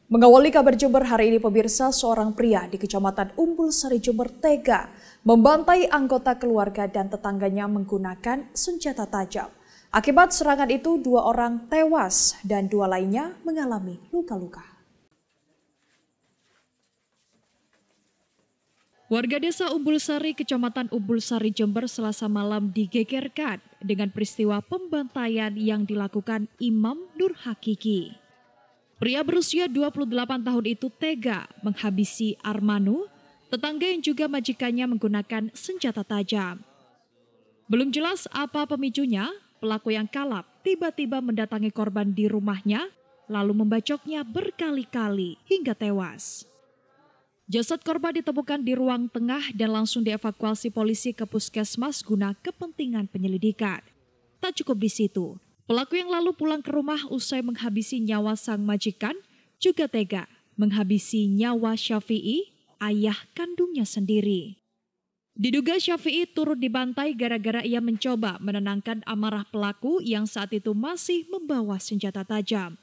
Mengawali kabar Jember hari ini pemirsa, seorang pria di Kecamatan Umbul Sari Jember tega membantai anggota keluarga dan tetangganya menggunakan senjata tajam. Akibat serangan itu 2 orang tewas dan 2 lainnya mengalami luka-luka. Warga desa Umbul Sari, Kecamatan Umbul Sari Jember Selasa malam digegerkan dengan peristiwa pembantaian yang dilakukan Imam Nur Hakiki. Pria berusia 28 tahun itu tega menghabisi Armanu, tetangga yang juga majikannya menggunakan senjata tajam. Belum jelas apa pemicunya, pelaku yang kalap tiba-tiba mendatangi korban di rumahnya, lalu membacoknya berkali-kali hingga tewas. Jasad korban ditemukan di ruang tengah dan langsung dievakuasi polisi ke puskesmas guna kepentingan penyelidikan. Tak cukup di situ. Pelaku yang lalu pulang ke rumah usai menghabisi nyawa sang majikan juga tega menghabisi nyawa Syafi'i, ayah kandungnya sendiri. Diduga Syafi'i turut dibantai gara-gara ia mencoba menenangkan amarah pelaku yang saat itu masih membawa senjata tajam.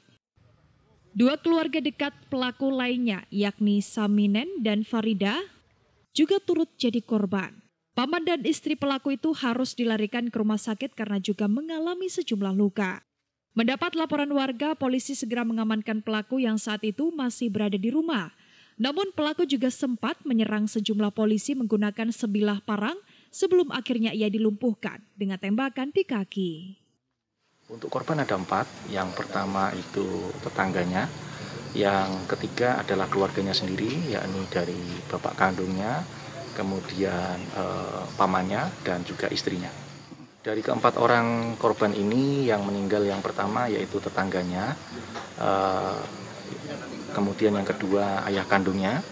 2 keluarga dekat pelaku lainnya yakni Saminen dan Farida juga turut jadi korban. Paman dan istri pelaku itu harus dilarikan ke rumah sakit karena juga mengalami sejumlah luka. Mendapat laporan warga, polisi segera mengamankan pelaku yang saat itu masih berada di rumah. Namun pelaku juga sempat menyerang sejumlah polisi menggunakan sebilah parang sebelum akhirnya ia dilumpuhkan dengan tembakan di kaki. Untuk korban ada 4, yang pertama itu tetangganya, yang ketiga adalah keluarganya sendiri, yakni dari bapak kandungnya, kemudian pamannya dan juga istrinya. Dari ke-4 orang korban ini yang meninggal yang pertama yaitu tetangganya, kemudian yang kedua ayah kandungnya,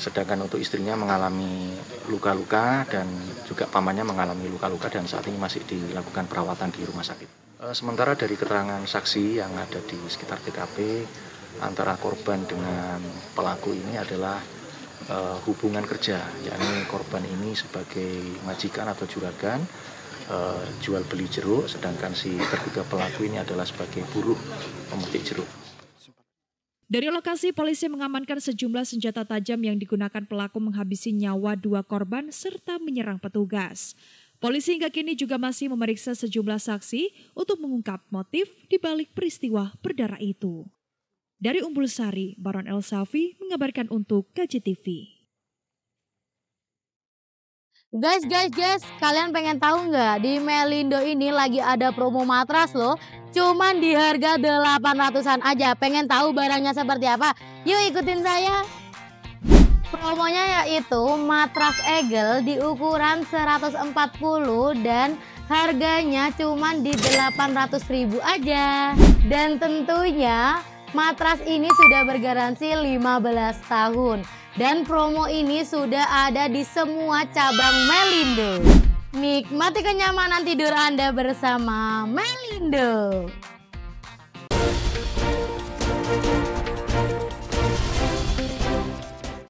sedangkan untuk istrinya mengalami luka-luka dan juga pamannya mengalami luka-luka dan saat ini masih dilakukan perawatan di rumah sakit. Sementara dari keterangan saksi yang ada di sekitar TKP, antara korban dengan pelaku ini adalah hubungan kerja, yakni korban ini sebagai majikan atau juragan, jual beli jeruk, sedangkan si terduga pelaku ini adalah sebagai buruh pemetik jeruk. Dari lokasi polisi mengamankan sejumlah senjata tajam yang digunakan pelaku menghabisi nyawa 2 korban serta menyerang petugas. Polisi hingga kini juga masih memeriksa sejumlah saksi untuk mengungkap motif di balik peristiwa berdarah itu. Dari Umbul Sari, Baron El Safi mengabarkan untuk KJTV. Guys, kalian pengen tahu nggak di Melindo ini lagi ada promo matras loh. Cuman di harga 800-an aja. Pengen tahu barangnya seperti apa? Yuk ikutin saya. Promonya yaitu matras Eagle di ukuran 140 dan harganya cuman di 800.000 aja. Dan tentunya matras ini sudah bergaransi 15 tahun. Dan promo ini sudah ada di semua cabang Melindo. Nikmati kenyamanan tidur Anda bersama Melindo.